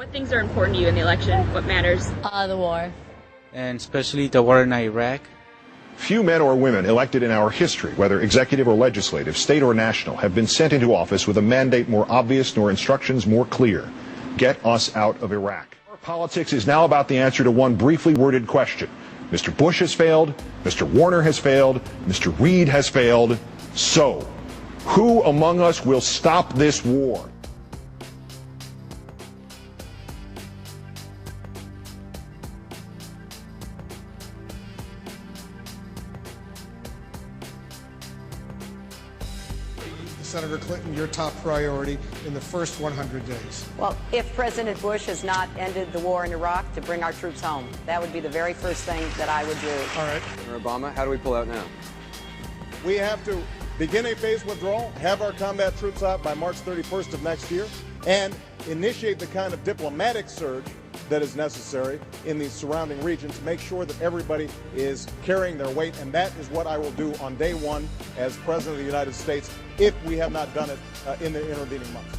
What things are important to you in the election? What matters? The war. And especially the war in Iraq. Few men or women elected in our history, whether executive or legislative, state or national, have been sent into office with a mandate more obvious nor instructions more clear. Get us out of Iraq. Our politics is now about the answer to one briefly worded question. Mr. Bush has failed, Mr. Warner has failed, Mr. Reid has failed. So, who among us will stop this war? Senator Clinton, your top priority in the first 100 days? Well, if President Bush has not ended the war in Iraq, to bring our troops home. That would be the very first thing that I would do. All right. Senator Obama, how do we pull out now? We have to begin a phased withdrawal, have our combat troops out by March 31st of next year, and initiate the kind of diplomatic surge that is necessary in the surrounding region to make sure that everybody is carrying their weight, and that is what I will do on day one as President of the United States if we have not done it in the intervening months.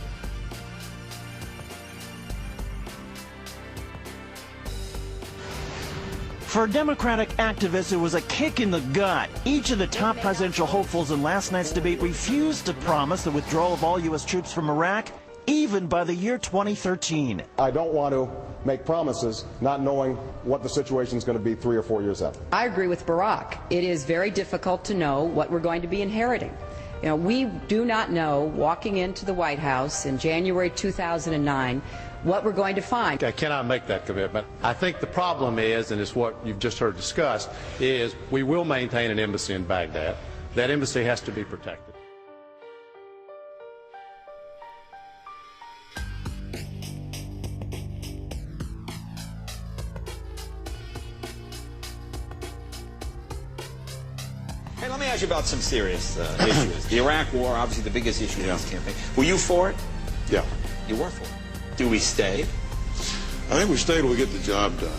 For Democratic activists, it was a kick in the gut. Each of the top presidential hopefuls in last night's debate refused to promise the withdrawal of all U.S. troops from Iraq, even by the year 2013. I don't want to make promises not knowing what the situation is going to be 3 or 4 years after. I agree with Barack. It is very difficult to know what we're going to be inheriting. You know, we do not know, walking into the White House in January 2009, what we're going to find. I cannot make that commitment. I think the problem is, and it's what you've just heard discussed, is we will maintain an embassy in Baghdad. That embassy has to be protected. Hey, let me ask you about some serious issues. The Iraq War, obviously the biggest issue in this campaign. Were you for it? Yeah. You were for it. Do we stay? I think we stay till we get the job done.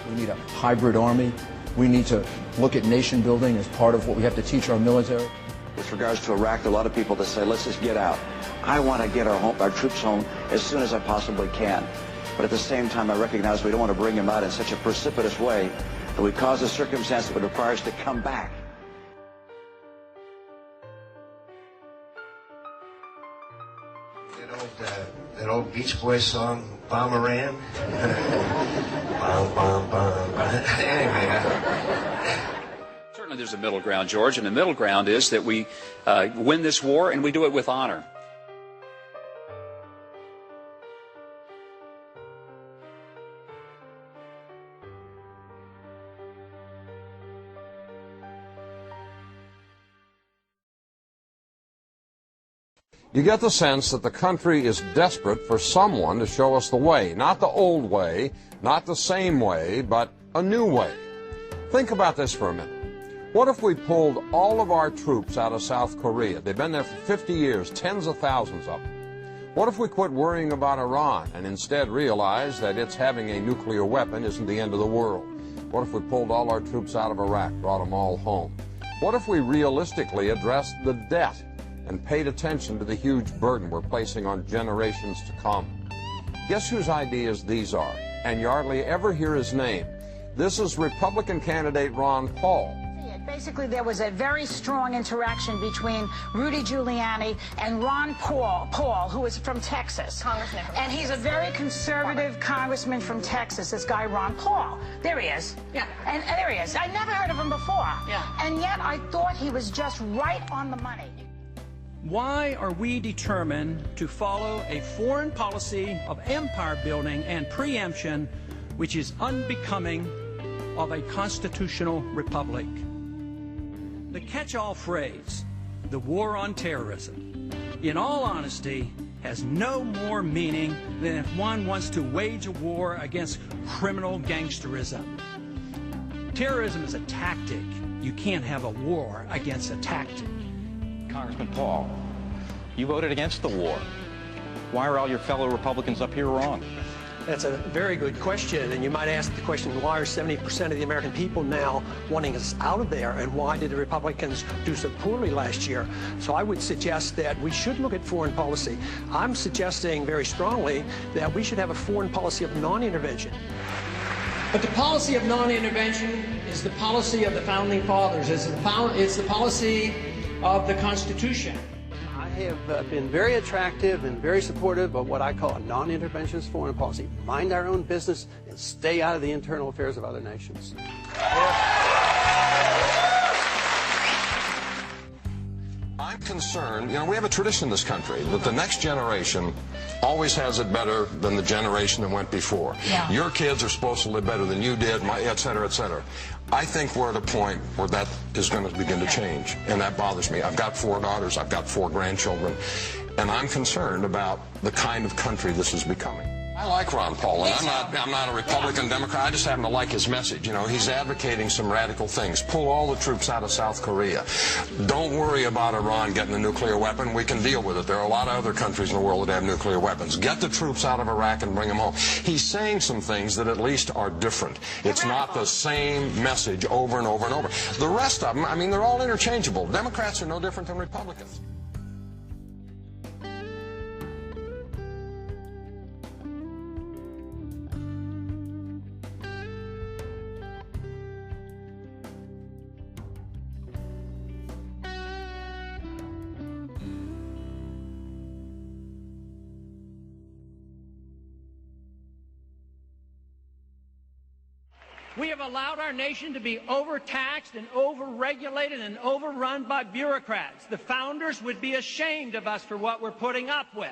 We need a hybrid army. We need to look at nation building as part of what we have to teach our military. With regards to Iraq, there are a lot of people that say, let's just get out. I want to get our troops home as soon as I possibly can. But at the same time, I recognize we don't want to bring them out in such a precipitous way that we cause a circumstance that would require us to come back. That old Beach Boys song, Bomberan. Bom, bom, bom. Anyway. Certainly there's a middle ground, George, and the middle ground is that we win this war and we do it with honor. You get the sense that the country is desperate for someone to show us the way. Not the old way, not the same way, but a new way. Think about this for a minute. What if we pulled all of our troops out of South Korea? They've been there for 50 years, tens of thousands of them. What if we quit worrying about Iran and instead realized that its having a nuclear weapon isn't the end of the world? What if we pulled all our troops out of Iraq, brought them all home? What if we realistically addressed the debt and paid attention to the huge burden we're placing on generations to come? Guess whose ideas these are? And you hardly ever hear his name. This is Republican candidate Ron Paul. Basically, there was a very strong interaction between Rudy Giuliani and Ron Paul, who is from Texas. Congressman. And he's a very conservative congressman from Texas, this guy Ron Paul. There he is. Yeah. And there he is. I never heard of him before. Yeah. And yet I thought he was just right on the money. Why are we determined to follow a foreign policy of empire building and preemption which is unbecoming of a constitutional republic? The catch-all phrase, the war on terrorism, in all honesty, has no more meaning than if one wants to wage a war against criminal gangsterism. Terrorism is a tactic. You can't have a war against a tactic. Congressman Paul, you voted against the war. Why are all your fellow Republicans up here wrong? That's a very good question, and you might ask the question, why are 70% of the American people now wanting us out of there, and why did the Republicans do so poorly last year? So I would suggest that we should look at foreign policy. I'm suggesting very strongly that we should have a foreign policy of non-intervention. But the policy of non-intervention is the policy of the Founding Fathers. It's the policy of the Constitution. I have been very attractive and very supportive of what I call a non-interventionist foreign policy. Mind our own business and stay out of the internal affairs of other nations. I'm concerned, you know, we have a tradition in this country that the next generation always has it better than the generation that went before. Yeah. Your kids are supposed to live better than you did, et cetera, et cetera. I think we're at a point where that is going to begin to change, and that bothers me. I've got 4 daughters, I've got 4 grandchildren, and I'm concerned about the kind of country this is becoming. I like Ron Paul, and I'm not a Republican Democrat. I just happen to like his message. You know, he's advocating some radical things. Pull all the troops out of South Korea. Don't worry about Iran getting a nuclear weapon. We can deal with it. There are a lot of other countries in the world that have nuclear weapons. Get the troops out of Iraq and bring them home. He's saying some things that at least are different. It's not the same message over and over and over. The rest of them, I mean, they're all interchangeable. Democrats are no different than Republicans. We have allowed our nation to be overtaxed and overregulated and overrun by bureaucrats. The founders would be ashamed of us for what we're putting up with.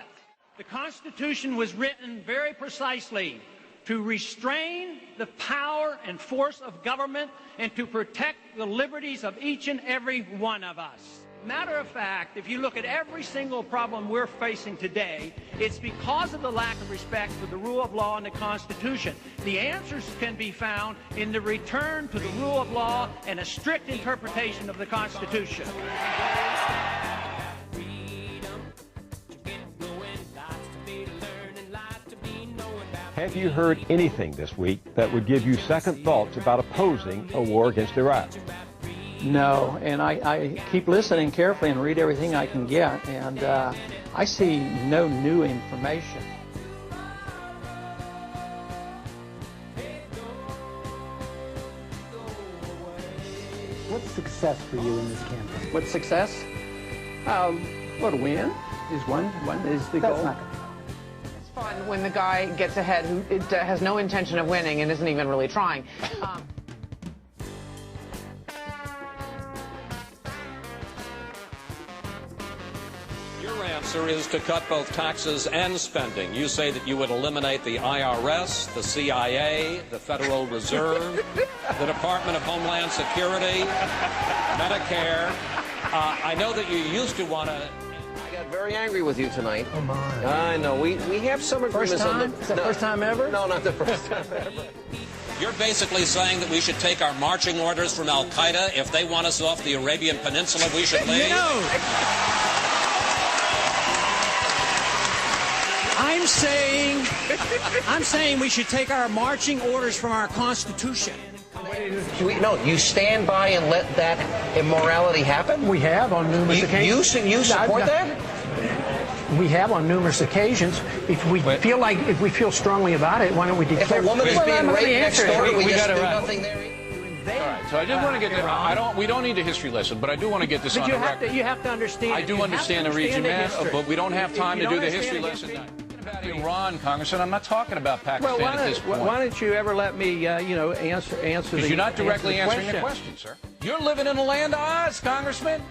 The Constitution was written very precisely to restrain the power and force of government and to protect the liberties of each and every one of us. Matter of fact, if you look at every single problem we're facing today, it's because of the lack of respect for the rule of law and the Constitution. The answers can be found in the return to the rule of law and a strict interpretation of the Constitution. Have you heard anything this week that would give you second thoughts about opposing a war against Iraq? No, and I keep listening carefully and read everything I can get, and I see no new information. What's success for you in this campaign? What's success? Well, to win is one is the goal. That's not good. It's fun when the guy gets ahead who has no intention of winning and isn't even really trying. Your answer is to cut both taxes and spending. You say that you would eliminate the IRS, the CIA, the Federal Reserve, the Department of Homeland Security, Medicare. I know that you used to want to... I got very angry with you tonight. Oh, my. I know. We have some agreements First time? on the... Is that first time ever? No, not the first time ever. You're basically saying that we should take our marching orders from Al-Qaeda. If they want us off the Arabian Peninsula, we should leave? You know, I'm saying we should take our marching orders from our Constitution. No, you stand by and let that immorality happen? We have on numerous occasions. You support that? We have on numerous occasions. If we feel strongly about it, why don't we declare? If a woman is being raped next door, we just do gotta nothing there. All right, so I just want to get this. We don't need a history lesson, but I do want to get this on the record. You have to understand. I do understand the region, man, but we don't have time to do the history lesson now. About Iran, Congressman, I'm not talking about Pakistan at this point. Why don't you ever let me, answer the Because you're not directly answering the question, sir. You're living in a land of Oz, Congressman.